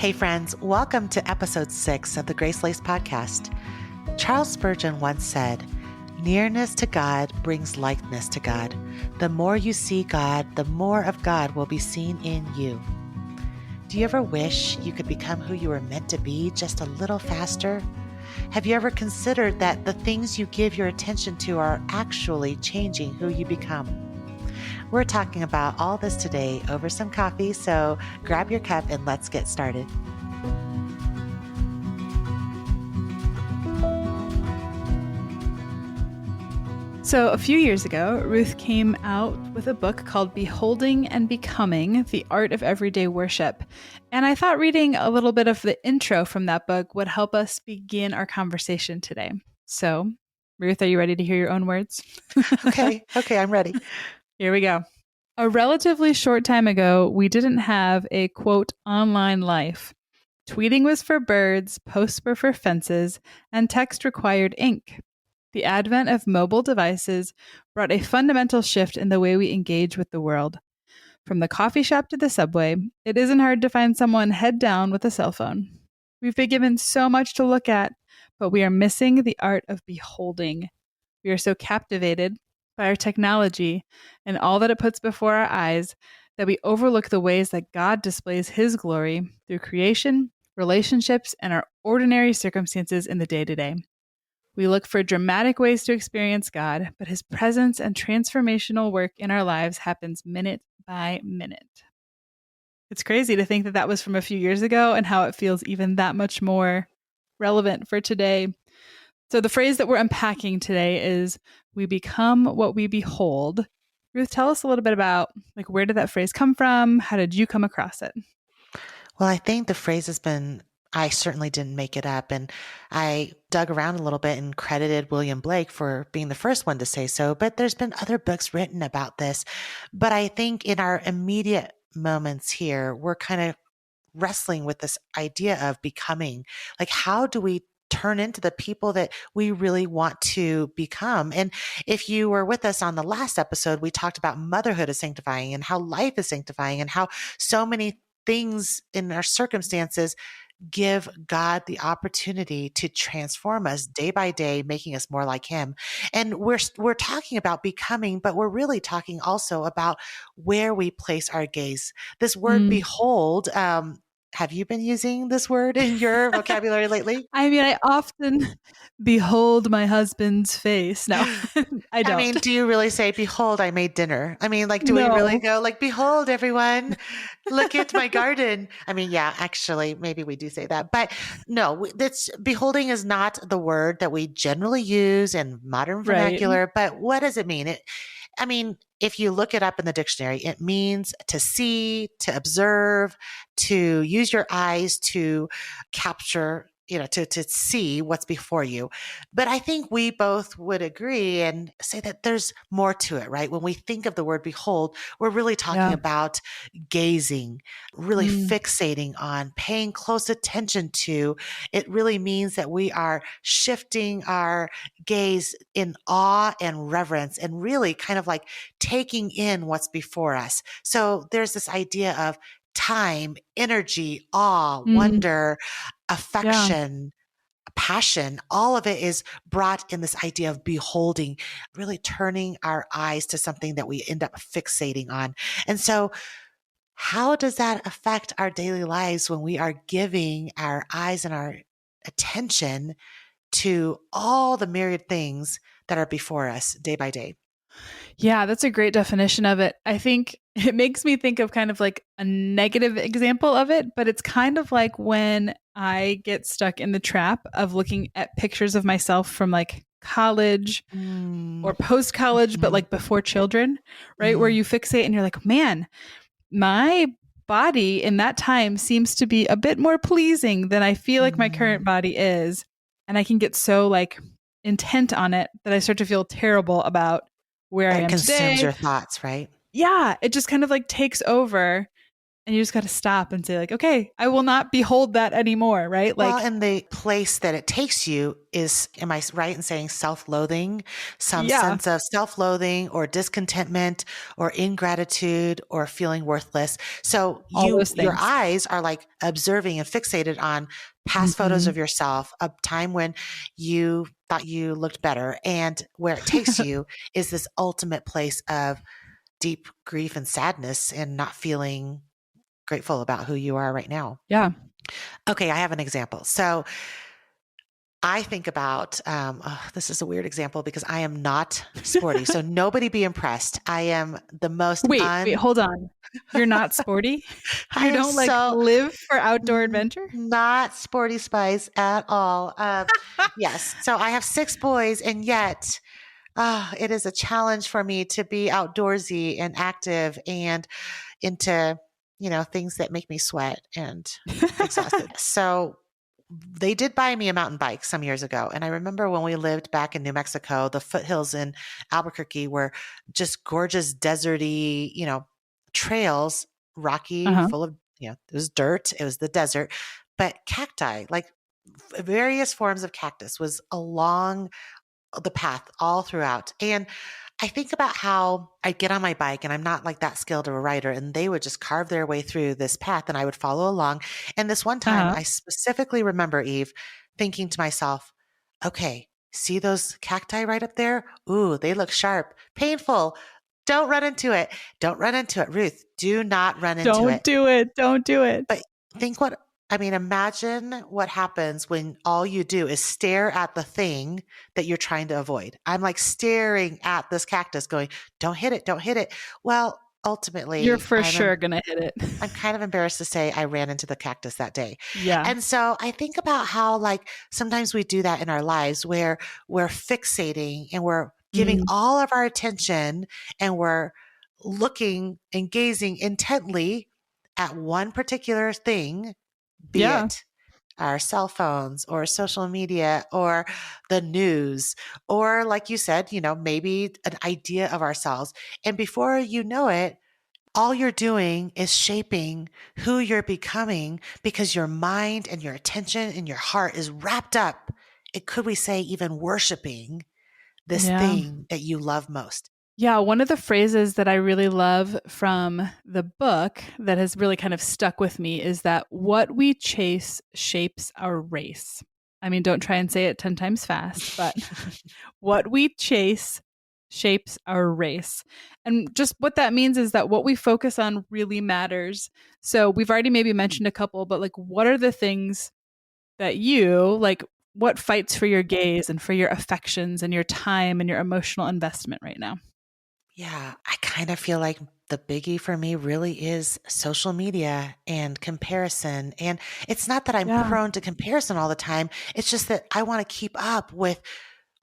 Hey friends, welcome to episode 6 of the Grace Lace podcast. Charles Spurgeon once said, "Nearness to God brings likeness to God. The more you see God, the more of God will be seen in you." Do you ever wish you could become who you were meant to be just a little faster? Have you ever considered that the things you give your attention to are actually changing who you become? We're talking about all this today over some coffee, so grab your cup and let's get started. So a few years ago, Ruth came out with a book called Beholding and Becoming, The Art of Everyday Worship. And I thought reading a little bit of the intro from that book would help us begin our conversation today. So, Ruth, are you ready to hear your own words? Okay, I'm ready. Here we go. A relatively short time ago, we didn't have a, quote, online life. Tweeting was for birds, posts were for fences, and text required ink. The advent of mobile devices brought a fundamental shift in the way we engage with the world. From the coffee shop to the subway, it isn't hard to find someone head down with a cell phone. We've been given so much to look at, but we are missing the art of beholding. We are so captivated by our technology and all that it puts before our eyes that we overlook the ways that God displays His glory through creation, relationships, and our ordinary circumstances in the day-to-day. We look for dramatic ways to experience God, but His presence and transformational work in our lives happens minute by minute. It's crazy to think that that was from a few years ago and how it feels even that much more relevant for today. So the phrase that we're unpacking today is, we become what we behold. Ruth, tell us a little bit about, where did that phrase come from? How did you come across it? Well, I think the phrase I certainly didn't make it up. And I dug around a little bit and credited William Blake for being the first one to say so. But there's been other books written about this. But I think in our immediate moments here, we're kind of wrestling with this idea of becoming. Like, how do we turn into the people that we really want to become? And if you were with us on the last episode, we talked about motherhood is sanctifying and how life is sanctifying and how so many things in our circumstances give God the opportunity to transform us day by day, making us more like Him. And we're talking about becoming, but we're really talking also about where we place our gaze. This word behold, have you been using this word in your vocabulary lately? I mean, I often behold my husband's face. No, I I mean, don't. do you really say, "Behold, I made dinner"? I mean, do we really No. go "Behold, everyone, look at my garden"? I mean, yeah, actually, maybe we do say that, but no, that's beholding is not the word that we generally use in modern Right. vernacular. But what does it mean? I mean, if you look it up in the dictionary, it means to see, to observe, to use your eyes to capture, to see what's before you. But I think we both would agree and say that there's more to it, right? When we think of the word behold, we're really talking Yeah. about gazing, really Mm. fixating on, paying close attention to. It really means that we are shifting our gaze in awe and reverence and really kind of like taking in what's before us. So there's this idea of time, energy, awe, Mm. wonder, Yeah. affection, passion. All of it is brought in this idea of beholding, really turning our eyes to something that we end up fixating on. And so how does that affect our daily lives when we are giving our eyes and our attention to all the myriad things that are before us day by day? Yeah, that's a great definition of it. I think it makes me think of kind of like a negative example of it, but it's kind of like when I get stuck in the trap of looking at pictures of myself from college Mm, or post college, but mhm, before children, right? Where mm, you fixate and you're like, man, my body in that time seems to be a bit more pleasing than I feel like my current mm. body is. And I can get so intent on it that I start to feel terrible about where I It am consumes today. your thoughts, right? Yeah, it just kind of takes over. And you just got to stop and say like, okay, I will not behold that anymore. Right. Well, Like, and the place that it takes you is, am I right in saying self-loathing? Some yeah, sense of self-loathing or discontentment or ingratitude or feeling worthless. So all those your things. eyes are like observing and fixated on past photos Mhm. of yourself, a time when you thought you looked better. And where it takes you is this ultimate place of deep grief and sadness and not feeling grateful about who you are right now. Yeah. Okay, I have an example. So I think about, this is a weird example because I am not sporty. So nobody be impressed. I am the most Wait, hold on. You're not sporty? I You am don't like so live for outdoor adventure? not sporty spice at all. Yes. So I have six boys and yet, it is a challenge for me to be outdoorsy and active and into, things that make me sweat and exhausted. So they did buy me a mountain bike some years ago. And I remember when we lived back in New Mexico, the foothills in Albuquerque were just gorgeous, deserty, trails, rocky, Uh-huh. full of, it was dirt, it was the desert, but cacti, like various forms of cactus was along the path all throughout. And I think about how I'd get on my bike and I'm not like that skilled of a rider and they would just carve their way through this path and I would follow along. And this one time Uh-huh. I specifically remember, Eve, thinking to myself, okay, see those cacti right up there? Ooh, they look sharp, painful. Don't run into it. Don't run into it. Ruth, do not run into Don't it. do it. Don't do it. But imagine what happens when all you do is stare at the thing that you're trying to avoid. I'm like staring at this cactus going, don't hit it, don't hit it. Well, You're ultimately, for sure going to hit it. I'm kind of embarrassed to say I ran into the cactus that day. Yeah. And so I think about how like sometimes we do that in our lives where we're fixating and we're giving Mm. all of our attention and we're looking and gazing intently at one particular thing, be Yeah. it our cell phones or social media or the news, or like you said, maybe an idea of ourselves. And before you know it, all you're doing is shaping who you're becoming because your mind and your attention and your heart is wrapped up. It could we say even worshiping this Yeah. thing that you love most. Yeah, one of the phrases that I really love from the book that has really kind of stuck with me is that what we chase shapes our race. I mean, don't try and say it 10 times fast, but what we chase shapes our race. And just what that means is that what we focus on really matters. So we've already maybe mentioned a couple, but like, what are the things that you like? What fights for your gaze and for your affections and your time and your emotional investment right now? Yeah, I kind of feel like the biggie for me really is social media and comparison. And it's not that I'm Yeah. prone to comparison all the time. It's just that I want to keep up with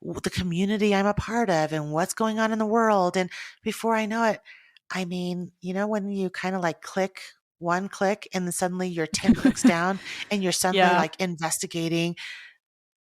the community I'm a part of and what's going on in the world. And before I know it, when you kind of like click one click and then suddenly you're 10 clicks down and you're suddenly Yeah. like investigating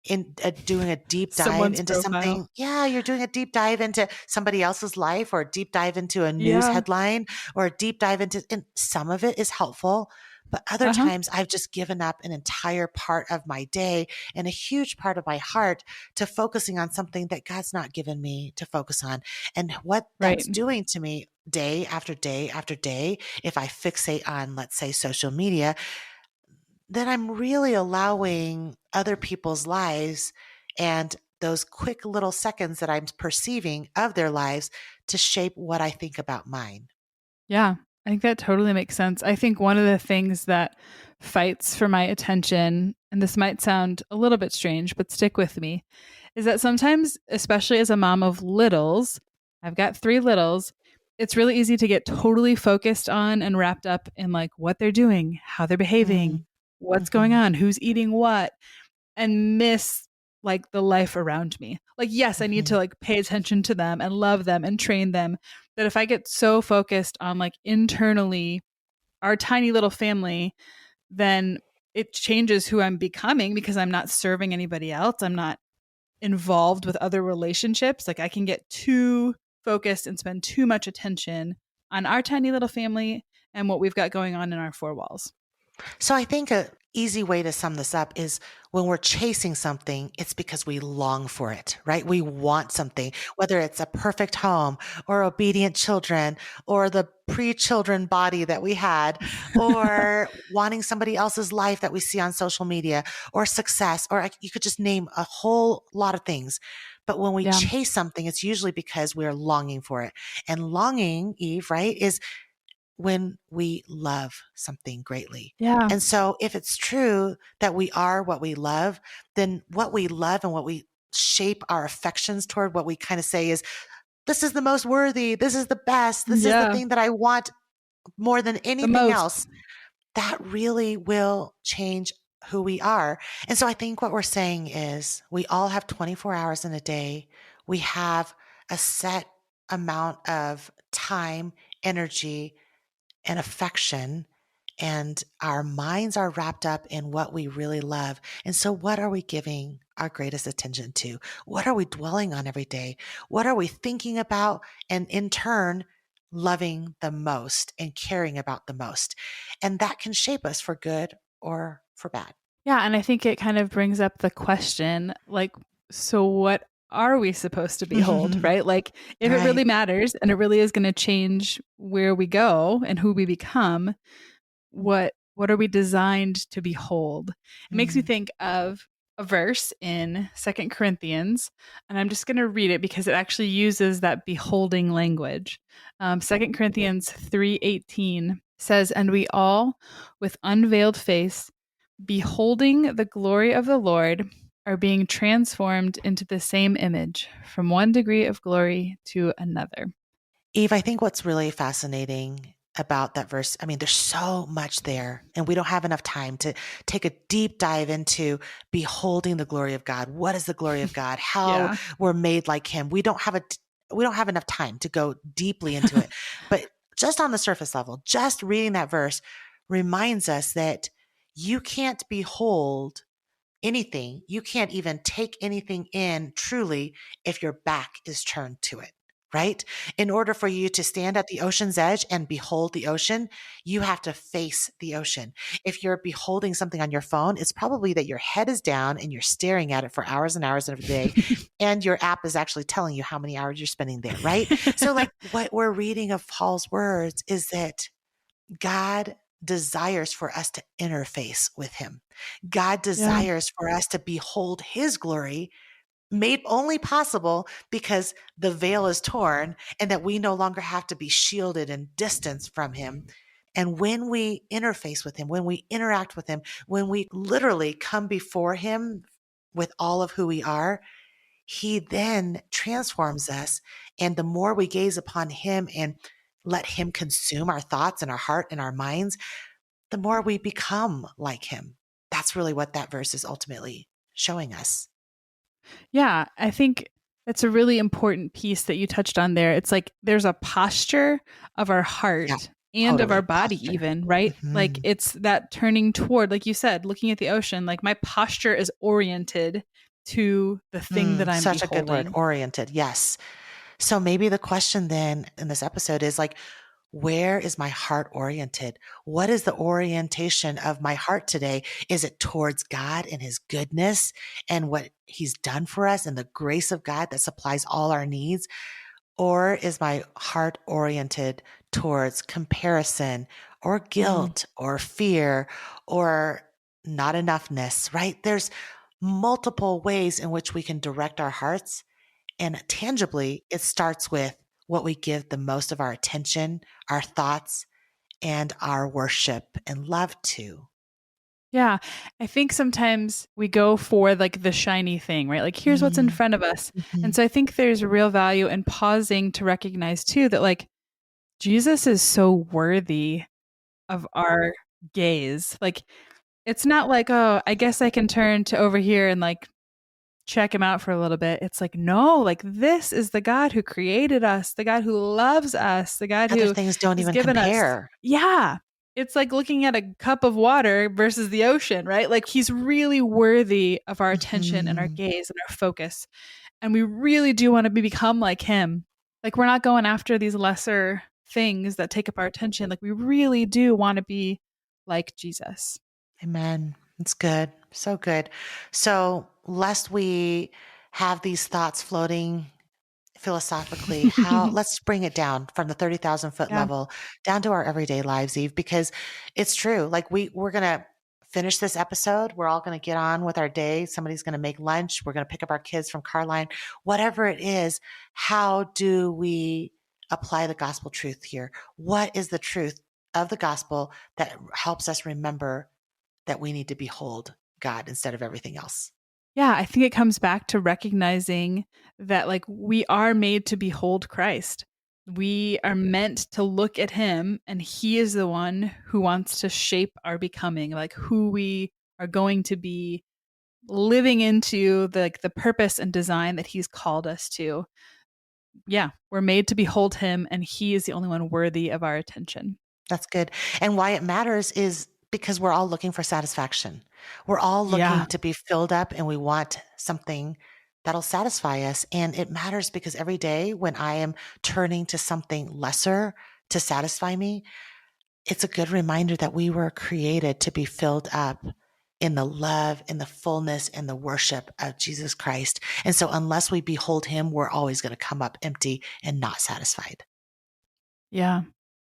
in doing a deep dive Someone's into profile. something. Yeah, you're doing a deep dive into somebody else's life or a deep dive into a news Yeah. headline or a deep dive into, and some of it is helpful. But other Uh-huh. times I've just given up an entire part of my day and a huge part of my heart to focusing on something that God's not given me to focus on. And what Right. that's doing to me day after day after day, if I fixate on, let's say, social media, then I'm really allowing other people's lives and those quick little seconds that I'm perceiving of their lives to shape what I think about mine. Yeah. I think that totally makes sense. I think one of the things that fights for my attention, and this might sound a little bit strange, but stick with me, is that sometimes, especially as a mom of littles, I've got three littles, it's really easy to get totally focused on and wrapped up in like what they're doing, how they're behaving, Mm, what's going mhm, on, who's eating what, and miss like the life around me. Like, yes, I need to mhm. like pay attention to them and love them and train them. That if I get so focused on like internally our tiny little family, then it changes who I'm becoming because I'm not serving anybody else. I'm not involved with other relationships. Like I can get too focused and spend too much attention on our tiny little family and what we've got going on in our four walls. So I think a easy way to sum this up is when we're chasing something, it's because we long for it, right? We want something, whether it's a perfect home or obedient children or the pre-children body that we had, or wanting somebody else's life that we see on social media, or success, or you could just name a whole lot of things. But when we Yeah. chase something, it's usually because we're longing for it. And longing, Eve, right, is when we love something greatly. Yeah. And so if it's true that we are what we love, then what we love and what we shape our affections toward, what we kind of say is, this is the most worthy, this is the best, this is the Yeah. thing that I want more than The anything most. else, that really will change who we are. And so I think what we're saying is we all have 24 hours in a day. We have a set amount of time, energy, and affection, and our minds are wrapped up in what we really love. And so, what are we giving our greatest attention to? What are we dwelling on every day? What are we thinking about? And in turn, loving the most and caring about the most. And that can shape us for good or for bad. Yeah. And I think it kind of brings up the question like, so what are we supposed to behold, right? Like, if it Right. really matters and it really is going to change where we go and who we become, what are we designed to behold? It makes me Mm. think of a verse in Second Corinthians, and I'm just going to read it because it actually uses that beholding language. 2 Corinthians 3:18 says, "And we all, with unveiled face, beholding the glory of the Lord, are being transformed into the same image, from one degree of glory to another." Eve, I think what's really fascinating about that verse, I mean, there's so much there, and we don't have enough time to take a deep dive into beholding the glory of God. What is the glory of God? How Yeah. we're made like Him. We don't have enough time to go deeply into it. But just on the surface level, just reading that verse reminds us that you can't behold anything. You can't even take anything in truly if your back is turned to it, right? In order for you to stand at the ocean's edge and behold the ocean, you have to face the ocean. If you're beholding something on your phone, it's probably that your head is down and you're staring at it for hours and hours of the day. And your app is actually telling you how many hours you're spending there, right? So, like, what we're reading of Paul's words is that God desires for us to interface with him. God Yeah. desires for us to behold his glory, made only possible because the veil is torn and that we no longer have to be shielded and distanced from him. And when we interface with him, when we interact with him, when we literally come before him with all of who we are, he then transforms us. And the more we gaze upon him and let him consume our thoughts and our heart and our minds, the more we become like him. That's really what that verse is ultimately showing us. Yeah, I think that's a really important piece that you touched on there. It's like there's a posture of our Yeah, heart and of our totally. body, Posture. even, right? Like Mhm. it's that turning toward, like you said, looking at the ocean, like my posture is oriented to the thing that I'm Such a good word, beholding. oriented. Yes. So maybe the question then in this episode is like, where is my heart oriented? What is the orientation of my heart today? Is it towards God and his goodness and what he's done for us and the grace of God that supplies all our needs? Or is my heart oriented towards comparison or Mm, guilt or fear or not enoughness, right? There's multiple ways in which we can direct our hearts. And tangibly, it starts with what we give the most of our attention, our thoughts, and our worship and love to. yeah, I think sometimes we go for like the shiny thing, right? Like here's what's in Mm, front of us. And mhm, so I think there's a real value in pausing to recognize too that like Jesus is so worthy of our gaze. Like it's not like, oh, I guess I can turn to over here and like check him out for a little bit. It's like, no, like this is the God who created us, the God who loves us, the God Other who things don't has even given us. compare. Yeah. It's like looking at a cup of water versus the ocean, right? Like he's really worthy of our attention and our Mhm. gaze and our focus. And we really do want to become like him. Like we're not going after these lesser things that take up our attention. Like we really do want to be like Jesus. Amen. It's good. So good. So, lest we have these thoughts floating philosophically, how let's bring it down from the 30,000-foot Yeah. level down to our everyday lives, Eve, because it's true. Like we're going to finish this episode. We're all going to get on with our day. Somebody's going to make lunch. We're going to pick up our kids from car line, whatever it is. How do we apply the gospel truth here? What is the truth of the gospel that helps us remember that we need to behold God instead of everything else? Yeah, I think it comes back to recognizing that like we are made to behold Christ. We are meant to look at him, and he is the one who wants to shape our becoming, like who we are going to be, living into the purpose and design that he's called us to. Yeah, we're made to behold him, and he is the only one worthy of our attention. That's good. And why it matters is because we're all looking for satisfaction. We're all looking Yeah. to be filled up and we want something that'll satisfy us. And it matters because every day when I am turning to something lesser to satisfy me, it's a good reminder that we were created to be filled up in the love, in the fullness, and the worship of Jesus Christ. And so unless we behold him, we're always going to come up empty and not satisfied. Yeah,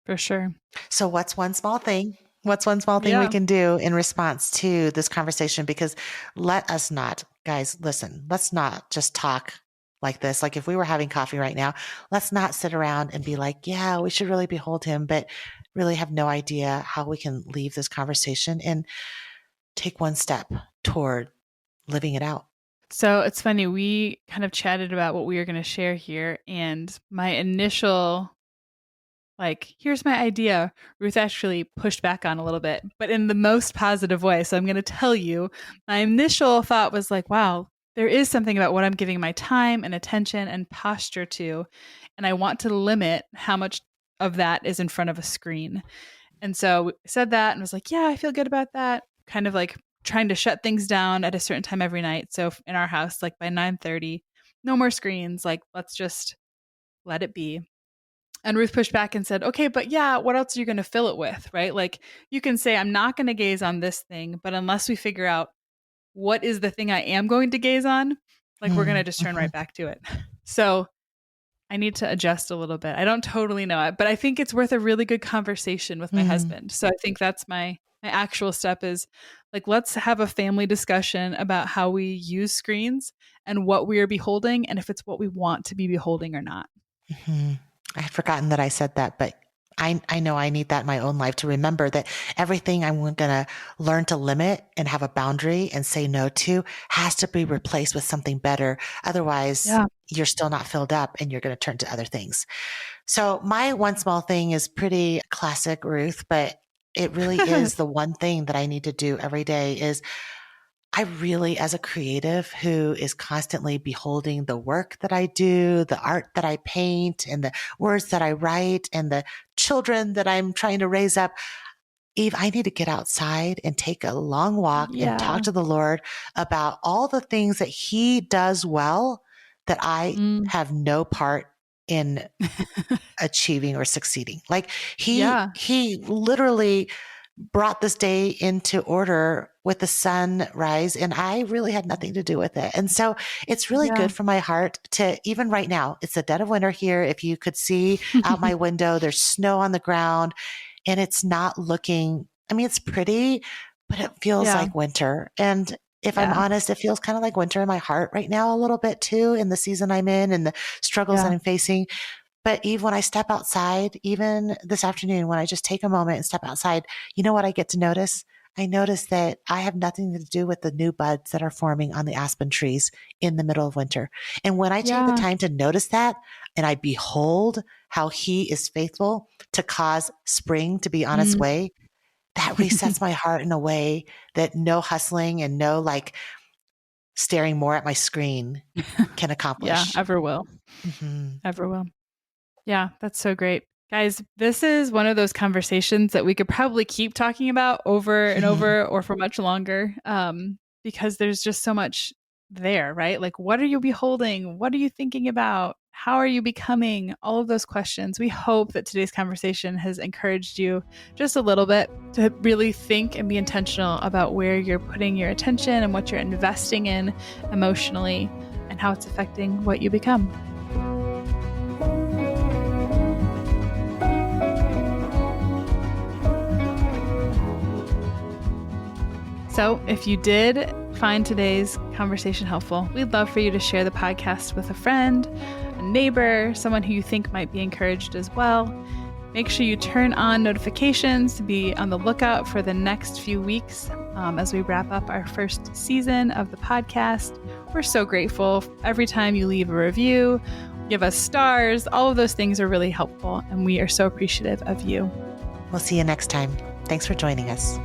for sure. So what's one small thing? What's one small thing we Yeah. can do in response to this conversation? Because let us not, guys, listen, let's not just talk like this. Like if we were having coffee right now, let's not sit around and be like, yeah, we should really behold him, but really have no idea how we can leave this conversation and take one step toward living it out. So it's funny, we kind of chatted about what we were going to share here, and my initial, like, here's my idea, Ruth actually pushed back on a little bit, but in the most positive way. So I'm going to tell you, my initial thought was like, wow, there is something about what I'm giving my time and attention and posture to, and I want to limit how much of that is in front of a screen. And so we said that and was like, yeah, I feel good about that. Kind of like trying to shut things down at a certain time every night. So in our house, like by 9:30, no more screens. Like, let's just let it be. And Ruth pushed back and said, okay, but yeah, what else are you going to fill it with? Right? Like you can say, I'm not going to gaze on this thing, but unless we figure out what is the thing I am going to gaze on, like we're going to just turn Mm-hmm. right back to it. So I need to adjust a little bit. I don't totally know it, but I think it's worth a really good conversation with my Mm-hmm. husband. So I think that's my actual step is like, let's have a family discussion about how we use screens and what we are beholding and if it's what we want to be beholding or not. Mhm. I had forgotten that I said that, but I know I need that in my own life to remember that everything I'm going to learn to limit and have a boundary and say no to has to be replaced with something better. Otherwise, Yeah. you're still not filled up and you're going to turn to other things. So my one small thing is pretty classic, Ruth, but it really is the one thing that I need to do every day is I really, as a creative who is constantly beholding the work that I do, the art that I paint, and the words that I write, and the children that I'm trying to raise up, Eve, I need to get outside and take a long walk and talk Yeah. to the Lord about all the things that He does well that I Mm. have no part in achieving or succeeding. Like Yeah. he literally brought this day into order with the sunrise and I really had nothing to do with it. And so it's really Yeah. good for my heart to even right now, it's the dead of winter here. If you could see out my window, there's snow on the ground and it's not looking, I mean, it's pretty, but it feels Yeah. like winter. And if I'm Yeah. honest, it feels kind of like winter in my heart right now, a little bit too, in the season I'm in and the struggles that Yeah. I'm facing. But Eve, when I step outside, even this afternoon, when I just take a moment and step outside, you know what I get to notice? I notice that I have nothing to do with the new buds that are forming on the aspen trees in the middle of winter. And when I take the Yeah. time to notice that and I behold how he is faithful to cause spring to be on its Mm. way, that resets my heart in a way that no hustling and no like staring more at my screen can Yeah. accomplish. Ever will. Mm-hmm. Ever will. Yeah, that's so great. Guys, this is one of those conversations that we could probably keep talking about over and over or for much longer because there's just so much there, right? Like, what are you beholding? What are you thinking about? How are you becoming? All of those questions. We hope that today's conversation has encouraged you just a little bit to really think and be intentional about where you're putting your attention and what you're investing in emotionally and how it's affecting what you become. So if you did find today's conversation helpful, we'd love for you to share the podcast with a friend, a neighbor, someone who you think might be encouraged as well. Make sure you turn on notifications to be on the lookout for the next few weeks as we wrap up our first season of the podcast. We're so grateful every time you leave a review, give us stars. All of those things are really helpful, and we are so appreciative of you. We'll see you next time. Thanks for joining us.